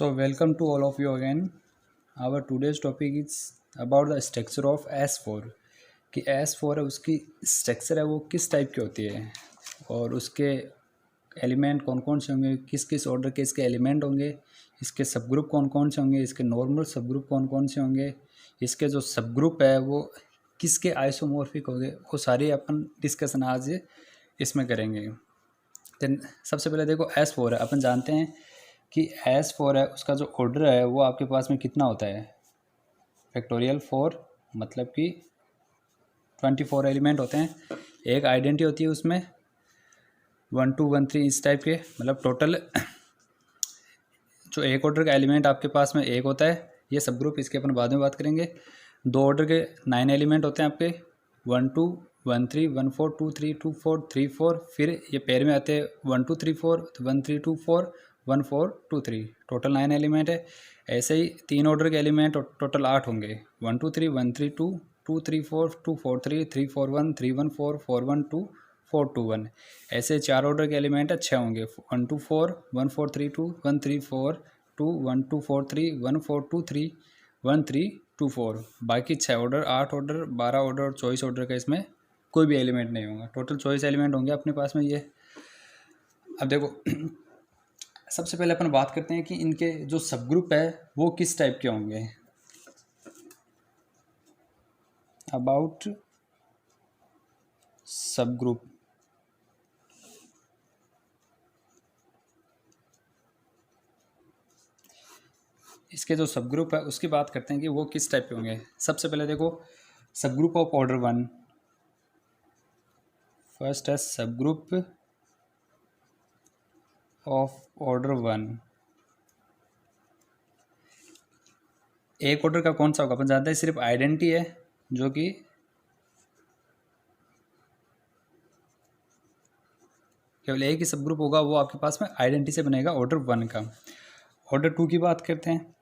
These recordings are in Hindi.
So welcome to all of you again. Our today's topic is about the structure of S4 कि S4 है उसकी स्ट्रक्चर है वो किस टाइप की होती है और उसके एलिमेंट कौन कौन से होंगे, किस किस ऑर्डर के इसके एलिमेंट होंगे, इसके सब ग्रुप कौन कौन से होंगे, इसके नॉर्मल सब ग्रुप कौन कौन से होंगे, इसके जो सब ग्रुप है वो किसके आइसोमॉर्फिक होंगे, वो सारी अपन डिस्कशन आज इसमें करेंगे। देन सबसे पहले देखो S4 है, अपन जानते हैं कि S4 है उसका जो ऑर्डर है वो आपके पास में कितना होता है, फैक्टोरियल 4 मतलब कि 24 एलिमेंट होते हैं। एक आइडेंटिटी होती है उसमें 1 2 1 3 इस टाइप के, मतलब टोटल जो एक ऑर्डर का एलिमेंट आपके पास में एक होता है। ये सब ग्रुप इसके अपन बाद में बात करेंगे। दो ऑर्डर के 9 एलिमेंट होते हैं आपके 1 2 1 3 1 4 2 3 2 4 3 4, फिर ये पेयर में आते हैं 1 2 3 4 1 3 2 4 1 4 2 3, टोटल 9 एलिमेंट है। ऐसे ही तीन ऑर्डर के एलिमेंट टोटल 8 होंगे 1 2 3 1 3 2 2 3 4 2 4 3 3 4 1 3 1 4 4 1 2 4 2 1। ऐसे चार ऑर्डर के एलिमेंट है 6 होंगे 1 2 4 1 4 3 2 1 3 4 2 1 2 4 3 1 4 2 3 1 3 2 4। बाकी 6 ऑर्डर 8 ऑर्डर 12 ऑर्डर और चॉइस ऑर्डर का इसमें कोई भी एलिमेंट नहीं होगा, टोटल चॉइस एलिमेंट होंगे अपने पास में ये। अब देखो सबसे पहले अपन बात करते हैं कि इनके जो सब ग्रुप है वो किस टाइप के होंगे। अबाउट सब ग्रुप, इसके जो सब ग्रुप है उसकी बात करते हैं कि वो किस टाइप के होंगे। सबसे पहले देखो सब ग्रुप ऑफ ऑर्डर 1, फर्स्ट है सब ग्रुप ऑफ ऑर्डर 1। एक ऑर्डर का कौन सा होगा, अपन जानते हैं सिर्फ आइडेंटिटी है जो कि केवल एक ही सब ग्रुप होगा, वो आपके पास में आइडेंटिटी से बनेगा ऑर्डर 1 का। ऑर्डर 2 की बात करते हैं,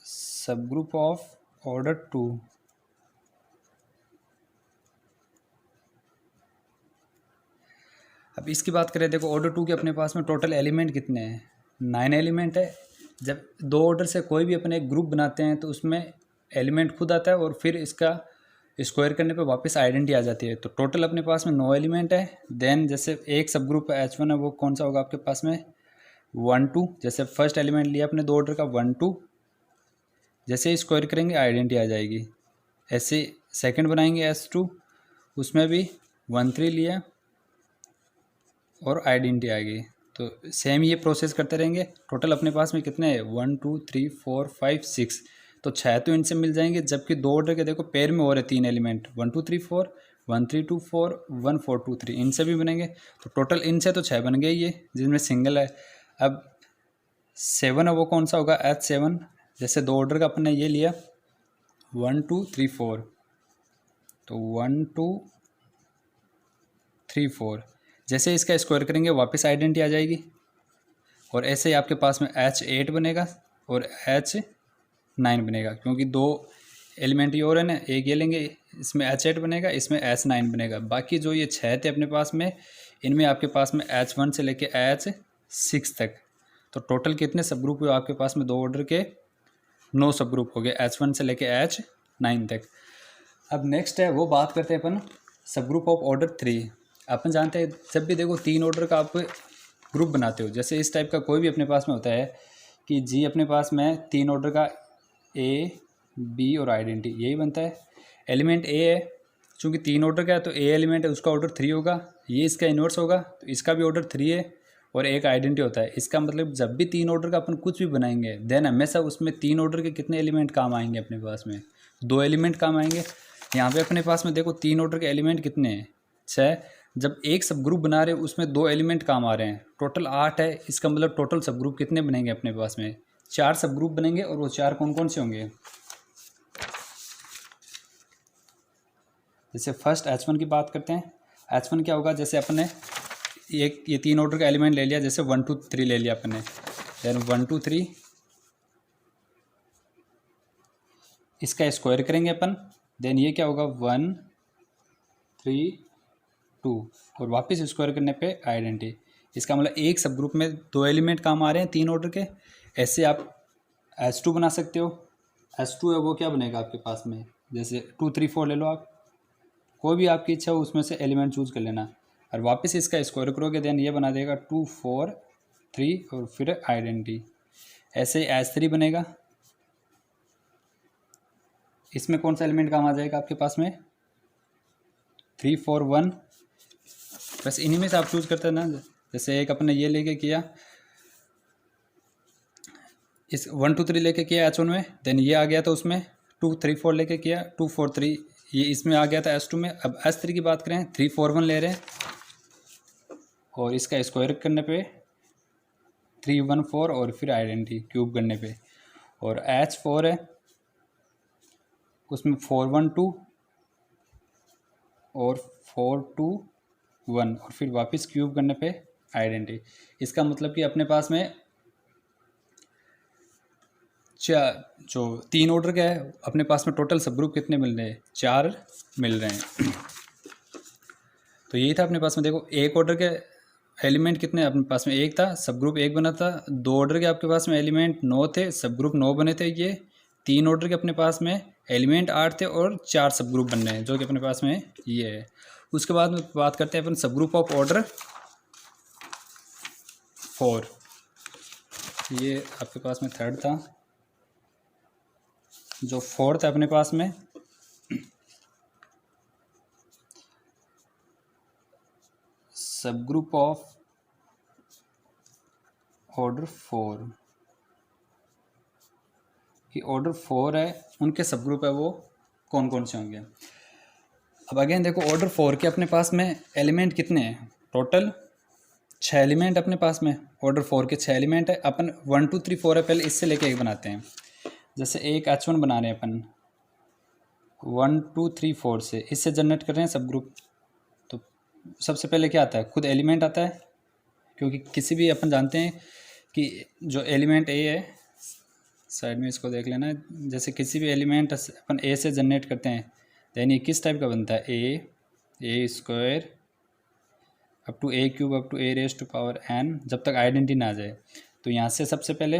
सब ग्रुप ऑफ ऑर्डर 2। अब इसकी बात करें, देखो ऑर्डर 2 के अपने पास में टोटल एलिमेंट कितने हैं, 9 एलिमेंट है। जब दो ऑर्डर से कोई भी अपने एक ग्रुप बनाते हैं तो उसमें एलिमेंट खुद आता है और फिर इसका स्क्वायर करने पे वापस आइडेंटिटी आ जाती है। तो टोटल अपने पास में 9 एलिमेंट है। देन जैसे एक सब ग्रुप H1 है वो कौन सा होगा आपके पास में 1 2, जैसे फर्स्ट एलिमेंट लिया अपने दो ऑर्डर का 1 2, जैसे स्क्वायर करेंगे आइडेंटिटी आ जाएगी। ऐसे सेकंड बनाएंगे S2, उसमें भी 1 3 लिया और आइडेंटिटी आ गई। तो सेम ये प्रोसेस करते रहेंगे। टोटल अपने पास में कितने हैं 1 2 3 4 5 6, तो 6 तो इनसे मिल जाएंगे। जबकि दो ऑर्डर के देखो पेयर में हो रहे 3 एलिमेंट 1 2 3 4 1 3 2 4 1 4 2 3, इनसे भी बनेंगे। तो टोटल इनसे तो 6 बन गए ये, जिसमें सिंगल है। अब 7 है वो कौन सा होगा H7, जैसे दो ऑर्डर का अपन ने ये लिया 1 2 3 4, तो 1 2 3 4, जैसे इसका स्क्वायर करेंगे वापस आइडेंटिटी आ जाएगी। और ऐसे ही आपके पास में H8 बनेगा और H9 बनेगा, क्योंकि दो एलिमेंट ही और है ना, एक ये लेंगे इसमें H8 बनेगा, इसमें H9 बनेगा। बाकी जो ये 6 थे अपने पास में, इनमें आपके पास में H1 से लेके H6 तक, तो टोटल कितने सब ग्रुप हुए आपके पास में दो ऑर्डर के 9 सब ग्रुप हो गए H1 से लेके H9 तक। अब नेक्स्ट है वो बात करते हैं अपन सब ग्रुप ऑफ ऑर्डर 3। अपन जानते हैं जब भी देखो तीन ऑर्डर का आप ग्रुप बनाते हो, जैसे इस टाइप का कोई भी अपने पास में होता है कि जी अपने पास में तीन ऑर्डर का A B और आइडेंटिटी यही बनता है। एलिमेंट A है, चूँकि तीन ऑर्डर का है तो A एलिमेंट है उसका ऑर्डर 3 होगा, ये इसका इन्वर्स होगा तो इसका भी ऑर्डर 3 है और एक आइडेंटिटी होता है। इसका मतलब जब भी तीन ऑर्डर का अपन कुछ भी बनाएंगे देन हमेशा उसमें तीन ऑर्डर के कितने एलिमेंट काम आएंगे अपने पास में, 2 एलिमेंट काम आएंगे। यहाँ पे अपने पास में देखो तीन ऑर्डर के एलिमेंट कितने हैं 6, जब एक सब ग्रुप बना रहे हैं उसमें 2 एलिमेंट काम आ रहे हैं, टोटल 8 है। इसका मतलब टोटल सब ग्रुप कितने बनेंगे अपने पास में 4 सब ग्रुप बनेंगे। और वो 4 कौन कौन से होंगे, जैसे फर्स्ट H1 की बात करते हैं। H1 क्या होगा, जैसे अपन ने ये तीन ऑर्डर का एलिमेंट ले लिया, जैसे 1 2 3 ले लिया अपन ने, देन 1 2 3 इसका स्क्वायर करेंगे अपन, देन ये क्या होगा 1 3 2 और वापस स्क्वायर करने पे आइडेंटिटी। इसका मतलब एक सब ग्रुप में 2 एलिमेंट काम आ रहे हैं 3 ऑर्डर के। ऐसे आप H2 बना सकते हो। H2 है वो क्या बनेगा आपके पास में, जैसे 2 3 4 ले लो आप, कोई भी आपकी इच्छा हो उसमें से एलिमेंट चूज कर लेना, और वापस इसका स्क्वायर करोगे देन ये बना देगा 2 4 3 और फिर आइडेंटिटी। ऐसे H3 बनेगा, इसमें कौन सा एलिमेंट काम आ जाएगा आपके पास में 3 4 1। बस इन्हीं में से आप चूज करते हैं ना। जैसे एक अपने ये लेके किया, इस 1 2 3 लेके किया H1 में, देन ये आ गया था उसमें 2 3 4 लेके किया 2 4 3, ये इसमें आ गया था H2 में। अब H3 की बात करें 3 4 1 ले रहे हैं और इसका स्क्वायर करने पे 3 1 4 और फिर आइडेंटिटी क्यूब करने पे, और H4 है उसमें 4 1 2 और 4 2 1 और फिर वापस क्यूब करने पे आइडेंटिटी। इसका मतलब कि अपने पास में जो 3 ऑर्डर का है अपने पास में टोटल सब ग्रुप कितने मिल रहे हैं, 4 मिल रहे हैं। तो यही था अपने पास में। देखो एक ऑर्डर के एलिमेंट कितने अपने पास में, एक था, सब ग्रुप एक बना था। 2 ऑर्डर के आपके पास में एलिमेंट 9 थे, सब ग्रुप 9 बने थे। ये 3 ऑर्डर के अपने पास में एलिमेंट 8 थे और 4 सब ग्रुप बन रहे हैं, जो कि अपने पास में ये है। उसके बाद में बात करते हैं अपन सब ग्रुप ऑफ ऑर्डर 4। ये आपके पास में थर्ड था, जो फोर्थ है अपने पास में सब ग्रुप ऑफ ऑर्डर 4 कि ऑर्डर 4 है उनके सब ग्रुप है वो कौन कौन से होंगे। अब अगेन देखो ऑर्डर 4 के अपने पास में एलिमेंट कितने हैं, टोटल 6 एलिमेंट अपने पास में। ऑर्डर 4 के 6 एलिमेंट है। अपन 1 2 3 4 है, पहले इससे लेके एक बनाते हैं। जैसे एक H1 बना रहे हैं अपन 1 2 3 4 से, इससे जनरेट कर रहे हैं सब ग्रुप। तो सबसे पहले क्या आता है, खुद एलिमेंट आता है, क्योंकि किसी भी अपन जानते हैं कि जो एलिमेंट ए है, साइड में इसको देख लेना, जैसे किसी भी एलिमेंट अपन ए से जनरेट करते हैं देन ये किस टाइप का बनता है, a square up to a cube up to a raise to power n, जब तक आइडेंटिटी ना आ जाए। तो यहाँ से सबसे पहले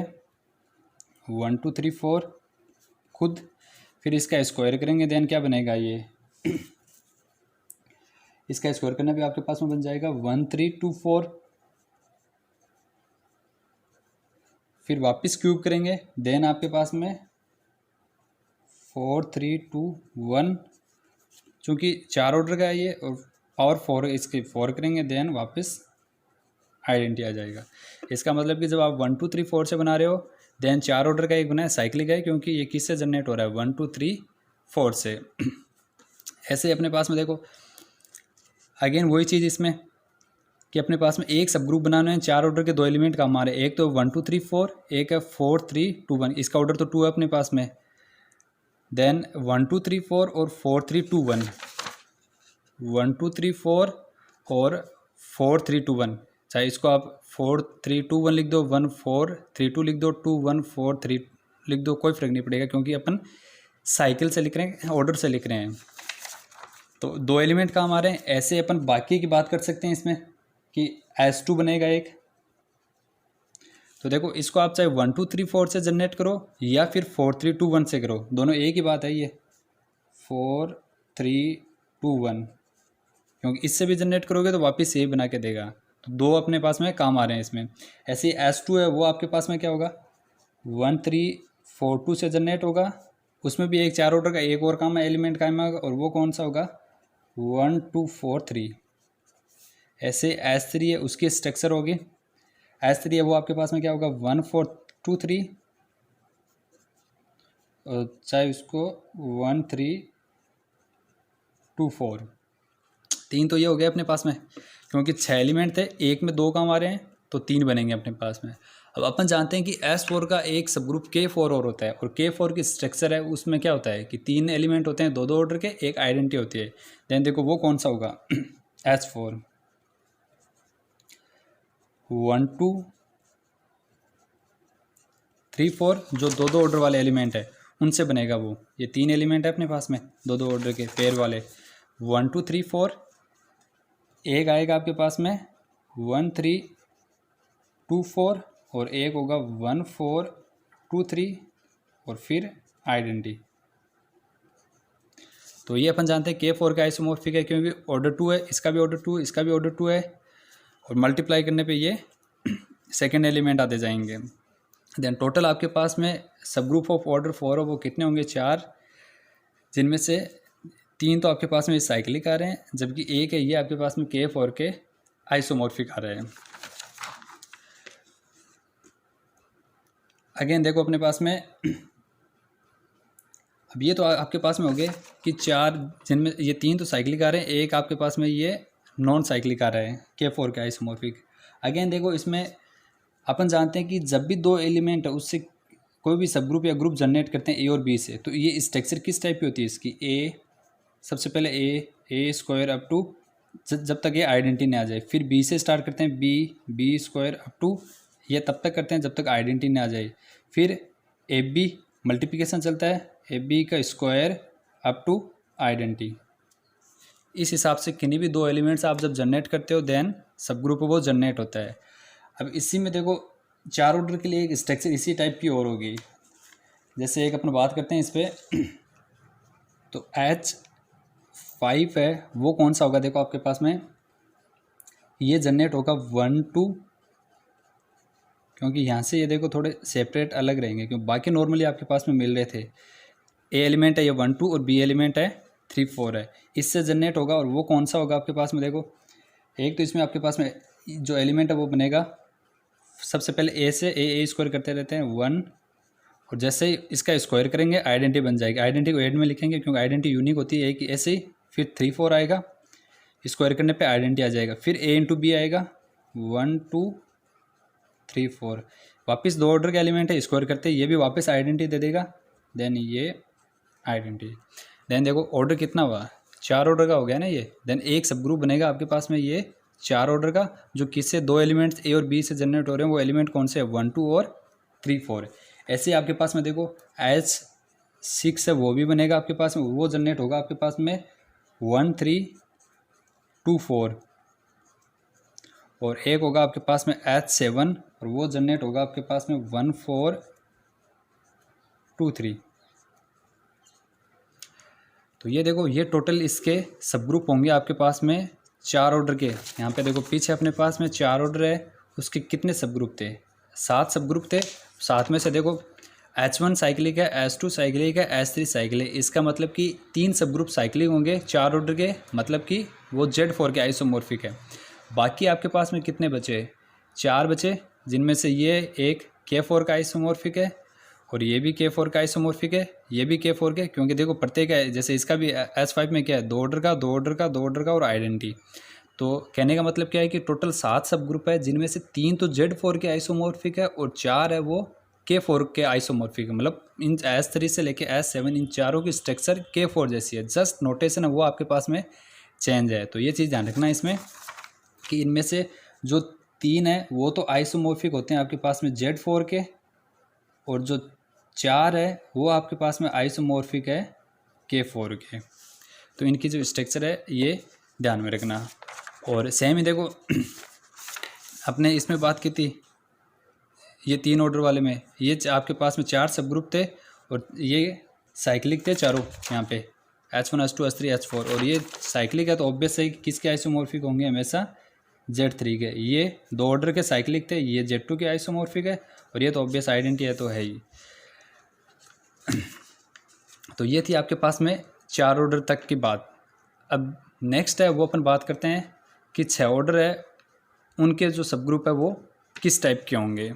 1 2 3 4 खुद, फिर इसका स्क्वायर करेंगे देन क्या बनेगा, ये इसका स्क्वायर करना भी आपके पास में बन जाएगा 1 3 2 4, फिर वापस क्यूब करेंगे देन आपके पास में 4 3 2 1, चूँकि 4 ऑर्डर का है ये, और पावर 4 इसके 4 करेंगे देन वापस आइडेंटिटी आ जाएगा। इसका मतलब कि जब आप 1 2 3 4 से बना रहे हो देन 4 ऑर्डर का एक बना है साइक्लिक है, क्योंकि ये किससे जनरेट हो रहा है 1 2 3 4 से। ऐसे अपने पास में देखो अगेन वही चीज़ इसमें कि अपने पास में एक सब ग्रुप बनाना है, 4 ऑर्डर के 2 एलिमेंट का हमारे, एक तो 1 2 3 4, एक है 4 3 2 1, इसका ऑर्डर तो 2 है अपने पास में। देन 1 2 3 4 और 4 3 2 1, 1 2 3 4 और 4 3 2 1, चाहे इसको आप 4 3 2 1 लिख दो, 1 4 3 2 लिख दो, 2 1 4 3 लिख दो, कोई फर्क नहीं पड़ेगा, क्योंकि अपन साइकिल से लिख रहे हैं, ऑर्डर से लिख रहे हैं। तो 2 एलिमेंट काम आ रहे हैं। ऐसे अपन बाकी की बात कर सकते हैं इसमें कि H2 बनेगा एक। तो देखो इसको आप चाहे 1 2 3 4 से जनरेट करो या फिर 4 3 2 1 से करो, दोनों एक ही बात है ये 4 3 2 1, क्योंकि इससे भी जनरेट करोगे तो वापस यही बना के देगा। तो 2 अपने पास में काम आ रहे हैं इसमें। ऐसे ही H2 है वो आपके पास में क्या होगा 1 3 4 2 से जनरेट होगा, उसमें भी एक 4 ऑर्डर का एक और काम है एलिमेंट काम है, और वो कौन सा होगा 1 2 4 3। ऐसे H3 है उसकी स्ट्रक्चर होगी, H3 है वो आपके पास में क्या होगा 1 4 2 3, और चाहे उसको 1 3 2 4, 3 तो ये हो गया अपने पास में, क्योंकि 6 एलिमेंट थे, एक में 2 काम आ रहे हैं तो 3 बनेंगे अपने पास में। अब अपन जानते हैं कि S4 का एक सब ग्रुप K4 और होता है, और K4 की स्ट्रक्चर है उसमें क्या होता है कि 3 एलिमेंट होते हैं 2 2 ऑर्डर के, एक आइडेंटिटी होती है। देन देखो वो कौन सा होगा S4 1 2 3 4, जो 2 2 ऑर्डर वाले एलिमेंट है उनसे बनेगा वो। ये 3 एलिमेंट है अपने पास में 2 2 ऑर्डर के पेयर वाले 1 2 3 4, एक आएगा आपके पास में 1 3 2 4 और एक होगा 1 4 2 3 और फिर आइडेंटिटी। तो ये अपन जानते हैं K4 का आइसोमॉर्फिक है क्योंकि ऑर्डर 2 है, इसका भी ऑर्डर 2, इसका भी ऑर्डर 2 है, और मल्टीप्लाई करने पे ये सेकेंड एलिमेंट आते जाएंगे। देन टोटल आपके पास में सब ग्रुप ऑफ ऑर्डर 4 है वो कितने होंगे? 4, जिनमें से 3 तो आपके पास में साइक्लिक आ रहे हैं, जबकि एक है ये आपके पास में K4 के आइसोमॉर्फिक आ रहे हैं। अगेन देखो अपने पास में अब ये तो आपके पास में हो गए कि 4, जिनमें ये 3 तो साइक्लिक आ रहे हैं, एक आपके पास में ये नॉन साइक्लिक आ रहा है K4 के आइसोमॉर्फिक। अगेन देखो इसमें अपन जानते हैं कि जब भी 2 एलिमेंट है उससे कोई भी सब ग्रुप या ग्रुप जनरेट करते हैं A और B से, तो ये स्ट्रक्चर किस टाइप की होती है इसकी? A, सबसे पहले A स्क्वायर अप टू जब तक ये आइडेंटिटी नहीं आ जाए, फिर B से स्टार्ट करते हैं B स्क्वायर अप टू, ये तब तक करते हैं जब तक आइडेंटिटी नहीं आ जाए, फिर AB मल्टीप्लिकेशन चलता है AB का स्क्वायर अप टू आइडेंटिटी। इस हिसाब से किन्हीं भी 2 एलिमेंट्स आप जब जनरेट करते हो देन सब ग्रुप वो जनरेट होता है। अब इसी में देखो 4 ऑर्डर के लिए एक स्ट्रक्चर इसी टाइप की और होगी। जैसे एक अपन बात करते हैं इस पर तो H5 है वो कौन सा होगा? देखो आपके पास में ये जनरेट होगा 1 2, क्योंकि यहाँ से ये देखो थोड़े सेपरेट अलग रहेंगे क्योंकि बाकी नॉर्मली आपके पास में मिल रहे थे। A एलिमेंट है ये 1 2 और B एलिमेंट है 3 4 है, इससे जनरेट होगा। और वो कौन सा होगा आपके पास में? देखो एक तो इसमें आपके पास में जो एलिमेंट है वो बनेगा सबसे पहले A से A स्क्वायर करते रहते हैं 1, और जैसे ही इसका स्क्वायर करेंगे आइडेंटिटी बन जाएगी। आइडेंटिटी को एड में लिखेंगे क्योंकि आइडेंटिटी यूनिक होती है कि ऐसे ही, फिर 3 4 आएगा, स्क्वायर करने पे आइडेंटिटी आ जाएगा, फिर A इंटू बी आएगा 1 2 3 4, वापस 2 ऑर्डर के एलिमेंट है, स्क्वायर करते ये भी वापस आइडेंटिटी दे देगा, देन ये आइडेंटिटी। देन देखो ऑर्डर कितना हुआ? 4 ऑर्डर का हो गया ना ये। देन एक सब ग्रुप बनेगा आपके पास में ये 4 ऑर्डर का, जो किससे 2 एलिमेंट्स A और B से जनरेट हो रहे हैं। वो एलिमेंट कौन से हैं? 1 2 और 3 4। ऐसे आपके पास में देखो H6 है वो भी बनेगा आपके पास में, वो जनरेट होगा आपके पास में 1 3 2 4, और एक होगा आपके पास में H7 और वो जनरेट होगा आपके पास में 1 4 2 3। तो ये देखो ये टोटल इसके सब ग्रुप होंगे आपके पास में 4 ऑर्डर के। यहाँ पे देखो पीछे अपने पास में 4 ऑर्डर है, उसके कितने सब ग्रुप थे? 7 सब ग्रुप थे। 7 में से देखो H1 साइक्लिक है, H2 साइक्लिक है, H3 साइक्लिक। इसका मतलब कि 3 सब ग्रुप साइक्लिक होंगे 4 ऑर्डर के, मतलब कि वो Z4 के आइसोमॉर्फिक है। बाकी आपके पास में कितने बचे? 4 बचे, जिनमें से ये एक K4 का आइसोमॉर्फिक है, और ये भी K4 का आइसोमॉर्फिक है, ये भी K4 के, क्योंकि देखो प्रत्येक है, जैसे इसका भी H5 में क्या है? 2 ऑर्डर का, 2 ऑर्डर का, 2 ऑर्डर का और आइडेंटिटी। तो कहने का मतलब क्या है कि टोटल 7 सब ग्रुप है, जिनमें से 3 तो Z4 के आइसोमॉर्फिक है और 4 है वो K4 के आइसोमॉर्फिक है। मतलब इन H3 से लेके H7 इन चारों की स्ट्रक्चर K4 जैसी है, जस्ट नोटेशन है वो आपके पास में चेंज है। तो ये चीज़ ध्यान रखना इसमें कि इनमें से जो 3 है वो तो आइसोमॉर्फिक होते हैं आपके पास में Z4 के, और जो 4 है वो आपके पास में आइसोमॉर्फिक है K4 के। तो इनकी जो स्ट्रक्चर है ये ध्यान में रखना। और सेम ही देखो अपने इसमें बात की थी ये 3 ऑर्डर वाले में, ये आपके पास में 4 सब ग्रुप थे और ये साइक्लिक थे चारों, यहाँ पे H1 H2 H3 H4, और ये साइक्लिक है तो ऑब्वियस है कि किसके आइसोमॉर्फिक होंगे? हमेशा Z3 के। ये 2 ऑर्डर के साइक्लिक थे, ये Z2 के आइसोमॉर्फिक है, और ये तो ऑब्वियस आइडेंटिटी है तो है ही। तो ये थी आपके पास में 4 ऑर्डर तक की बात। अब नेक्स्ट है वो अपन बात करते हैं कि 6 ऑर्डर है उनके जो सब ग्रुप है वो किस टाइप के होंगे।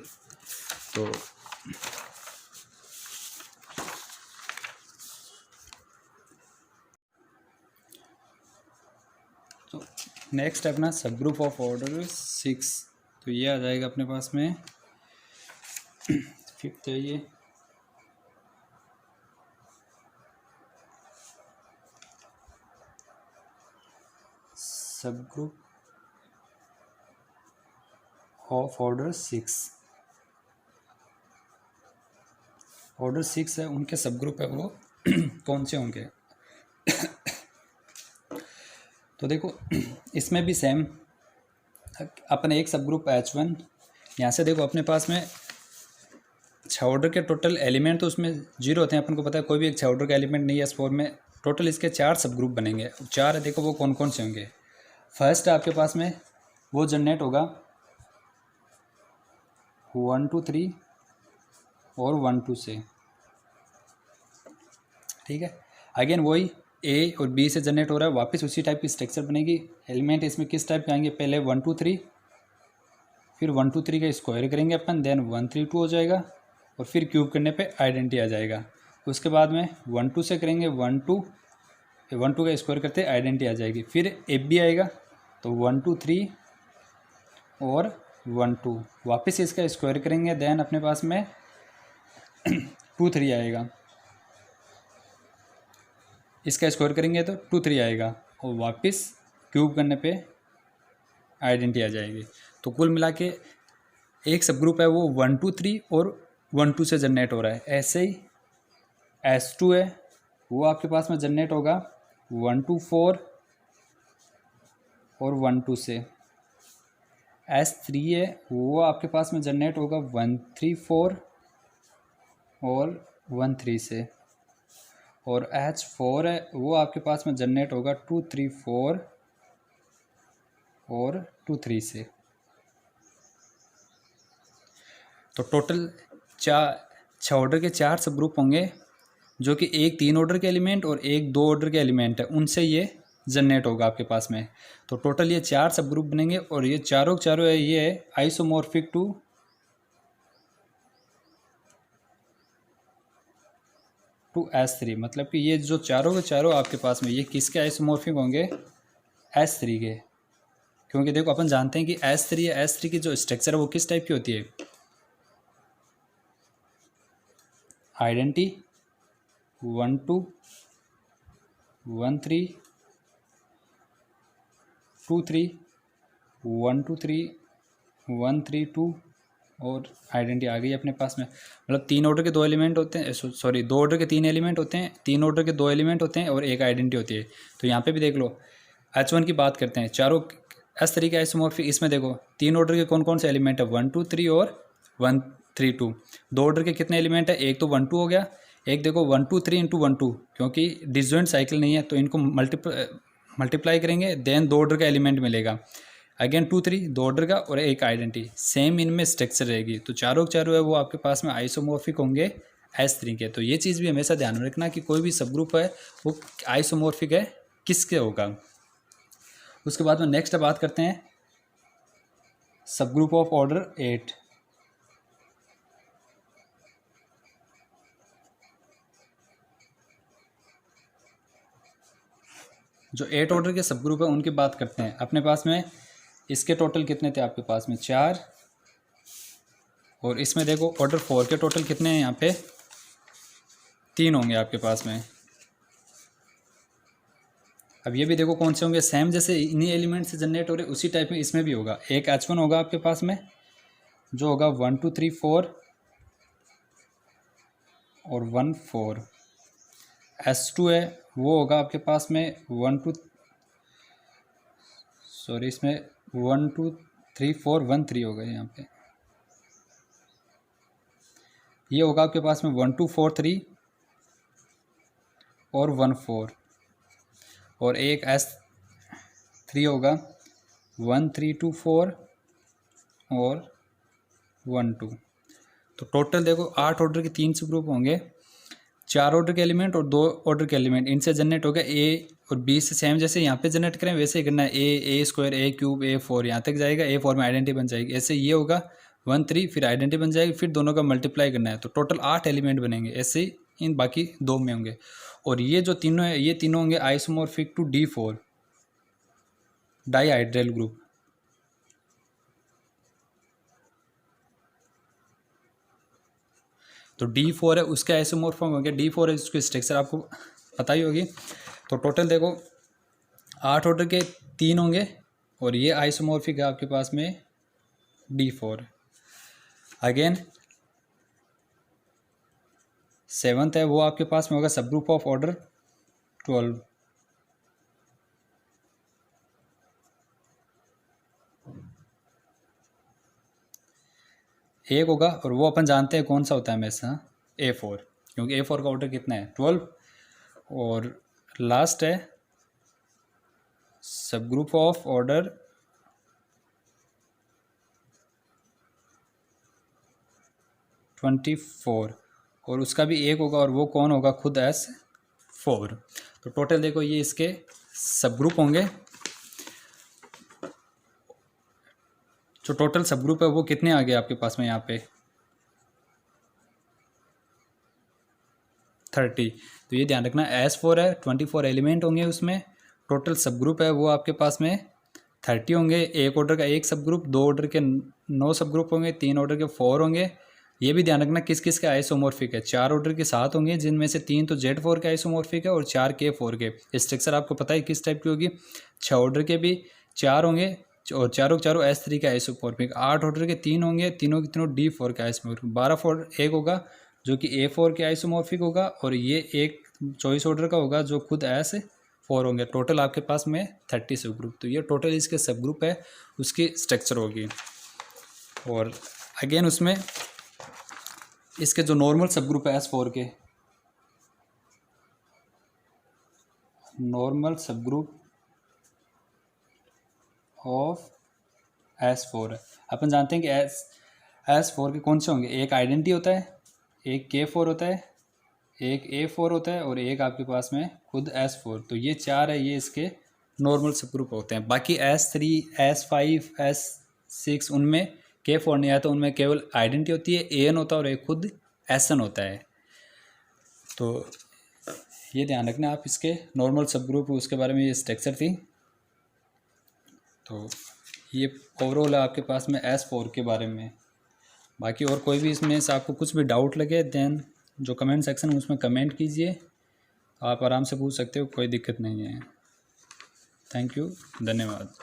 तो नेक्स्ट है अपना सब ग्रुप ऑफ ऑर्डर 6। तो ये आ जाएगा अपने पास में 5th है ये। सब ग्रुप ऑफ ऑर्डर 6, ऑर्डर 6 है उनके सब ग्रुप है वो कौन से होंगे? तो देखो इसमें भी सेम अपन एक सब ग्रुप H1 यहाँ से देखो अपने पास में 6 ऑर्डर के टोटल एलिमेंट तो उसमें 0 होते हैं, अपन को पता है कोई भी एक 6 ऑर्डर का एलिमेंट नहीं है S4 में। टोटल इसके 4 सब ग्रुप बनेंगे। 4 है, देखो वो कौन कौन से होंगे। फर्स्ट आपके पास में वो जनरेट होगा 1 2 3 और 1 2 से, ठीक है। अगेन वही A और B से जनरेट हो रहा है, वापस उसी टाइप की स्ट्रक्चर बनेगी। एलिमेंट इसमें किस टाइप के आएंगे, पहले 1 2 3, फिर 1 2 3 का स्क्वायर करेंगे अपन, देन 1 3 2 हो जाएगा, और फिर क्यूब करने पे आइडेंटिटी आ जाएगा। उसके बाद में 1 2 से करेंगे 1 2, 1 2 का स्क्वायर करते आइडेंटिटी आ जाएगी। फिर AB भी आएगा, तो 1 2 3 और 1 2, वापस इसका स्क्वायर करेंगे, देन अपने पास में 2 3 आएगा। इसका स्क्वायर करेंगे तो 2 3 आएगा, और वापस क्यूब करने पे आइडेंटिटी आ जाएगी। तो कुल मिला के एक सब ग्रुप है वो 1 2 3 और 1 2 से जनरेट हो रहा है। ऐसे ही S2 है, वो आपके पास में जनरेट होगा 1 2 4 और 1 2 से। S3 है, वो आपके पास में जनरेट होगा 1 3 4 और 1 3 से। और H4 है, वो आपके पास में जनरेट होगा 2 3 4 और 2 3 से। तो टोटल 6 ऑर्डर के 4 सब ग्रुप होंगे, जो कि एक 3 ऑर्डर के एलिमेंट और एक 2 ऑर्डर के एलिमेंट है, उनसे ये जनरेट होगा आपके पास में। तो टोटल ये 4 सब ग्रुप बनेंगे, और ये चारों चारों है ये आइसोमॉर्फिक टू S3। मतलब कि ये जो चारों के चारों आपके पास में ये किसके आइसोमॉर्फिक होंगे, S3 के। क्योंकि देखो अपन जानते हैं कि S3 की जो स्ट्रक्चर है वो किस टाइप की होती है, आइडेंटिटी 1 2 1 3 2 3 1 2 3 1 3 2 और आइडेंटिटी आ गई अपने पास में। मतलब 3 ऑर्डर के 2 एलिमेंट होते हैं, सॉरी 2 ऑर्डर के 3 एलिमेंट होते हैं, 3 ऑर्डर के 2 एलिमेंट होते हैं और एक आइडेंटिटी होती है। तो यहाँ पे भी देख लो, H1 की बात करते हैं, चारों S तरीके आइसोमॉर्फिक। इसमें देखो 3 ऑर्डर के कौन कौन से एलिमेंट है, 1 2 3 और 1 3 2। 2 ऑर्डर के कितने एलिमेंट है, एक तो 1 2 हो गया, एक देखो 1 2 3 इंटू 1 2, क्योंकि डिसजॉइंट साइकिल नहीं है तो इनको मल्टीप्लाई करेंगे, देन 2 ऑर्डर का एलिमेंट मिलेगा। अगेन 2 3 2 ऑर्डर का और एक आइडेंटिटी, सेम इनमें स्ट्रक्चर रहेगी। तो चारों चारों है वो आपके पास में आइसोमॉर्फिक होंगे S3 के। तो ये चीज़ भी हमेशा ध्यान में रखना कि कोई भी सब ग्रुप है वो आइसोमॉर्फिक है किसके होगा। उसके बाद में नेक्स्ट बात करते हैं सब ग्रुप ऑफ ऑर्डर 8। जो 8 ऑर्डर के सब ग्रुप है उनकी बात करते हैं। अपने पास में इसके टोटल कितने थे, आपके पास में 4, और इसमें देखो ऑर्डर 4 के टोटल कितने हैं, यहाँ पे 3 होंगे आपके पास में। अब ये भी देखो कौन से होंगे, सेम जैसे इन्हीं एलिमेंट से जनरेट हो रहे उसी टाइप में इसमें भी होगा। एक H1 होगा आपके पास में जो होगा 1 2 3 4 और 1 4। S2 है वो होगा आपके पास में 1 2, सॉरी इसमें 1 2 3 4 1 3 होगा यहाँ पे। ये होगा आपके पास में 1 2 4 3 और 1 4। और एक S3 होगा 1 3 2 4 और 1 2। तो टोटल देखो 8 ऑर्डर के 3 सब ग्रुप होंगे, 4 ऑर्डर के एलिमेंट और 2 ऑर्डर के एलिमेंट, इनसे जनरेट होगा A और B से। सेम जैसे यहाँ पे जनरेट करें वैसे ही करना है, A square A cube A4 यहाँ तक जाएगा, A4 में आइडेंटिटी बन जाएगी। ऐसे ये होगा 1 3, फिर आइडेंटिटी बन जाएगी, फिर दोनों का मल्टीप्लाई करना है। तो टोटल 8 एलिमेंट बनेंगे, ऐसे ही इन बाकी 2 में होंगे। और ये जो तीनों है ये तीनों होंगे isomorphic to D4 dihedral group. तो D4 है उसके आइसोमॉर्फिक हो गया, D4 है उसकी स्ट्रक्चर आपको पता ही होगी। तो टोटल देखो 8 ऑर्डर के 3 होंगे और ये आइसोमॉर्फिक है आपके पास में D4। अगेन 7th है वो आपके पास में होगा सब ग्रुप ऑफ ऑर्डर 12। एक होगा और वो अपन जानते हैं कौन सा होता है हमेशा, A4, क्योंकि A4 का ऑर्डर कितना है 12। और लास्ट है सब ग्रुप ऑफ ऑर्डर 24, और उसका भी एक होगा और वो कौन होगा, खुद S4। तो टोटल देखो ये इसके सब ग्रुप होंगे। जो टोटल सब ग्रुप है वो कितने आ गए आपके पास में यहाँ पे 30। तो ये ध्यान रखना S4 है, 24 एलिमेंट होंगे उसमें। टोटल सब ग्रुप है वो आपके पास में 30 होंगे। एक ऑर्डर का एक सब ग्रुप, 2 ऑर्डर के 9 सब ग्रुप होंगे, 3 ऑर्डर के 4 होंगे। ये भी ध्यान रखना किस किस के आइसोमॉर्फिक है। 4 ऑर्डर के 7 होंगे जिनमें से 3 तो Z4 के आइसोमॉर्फिक है और 4 K4 के। स्ट्रक्चर आपको पता है किस टाइप की होगी। 6 ऑर्डर के भी 4 होंगे और चारों के चारों S3 के आइसोमॉर्फिक। 8 ऑर्डर के 3 होंगे, तीनों के तीनों D4 के आइसोमॉर्फिक। 12 एक होगा जो कि A4 के आइसोमॉर्फिक होगा, और ये एक 24 ऑर्डर का होगा जो खुद S4 होंगे। टोटल आपके पास में 30 सब ग्रुप। तो ये टोटल इसके सब ग्रुप है, उसकी स्ट्रक्चर होगी। और अगेन उसमें इसके जो नॉर्मल सब ग्रुप है S4 के, नॉर्मल सब ग्रुप ऑफ S4 है। अपन जानते हैं कि S4 के कौन से होंगे, एक आइडेंटिटी होता है, एक K4 होता है, एक A4 होता है और एक आपके पास में खुद S4। तो ये 4 है, ये इसके नॉर्मल सब ग्रुप होते हैं। बाकी S3, S5, S6 उनमें K4 नहीं आता, उनमें केवल आइडेंटिटी होती है, AN होता है और एक खुद SN होता है। तो ये ध्यान रखना आप, इसके नॉर्मल सब ग्रुप उसके बारे में ये स्ट्रक्चर थी। तो ये ओवरऑल है आपके पास में S4 के बारे में। बाकी और कोई भी इसमें से आपको कुछ भी डाउट लगे देन जो कमेंट सेक्शन है उसमें कमेंट कीजिए, आप आराम से पूछ सकते हो, कोई दिक्कत नहीं है। थैंक यू, धन्यवाद।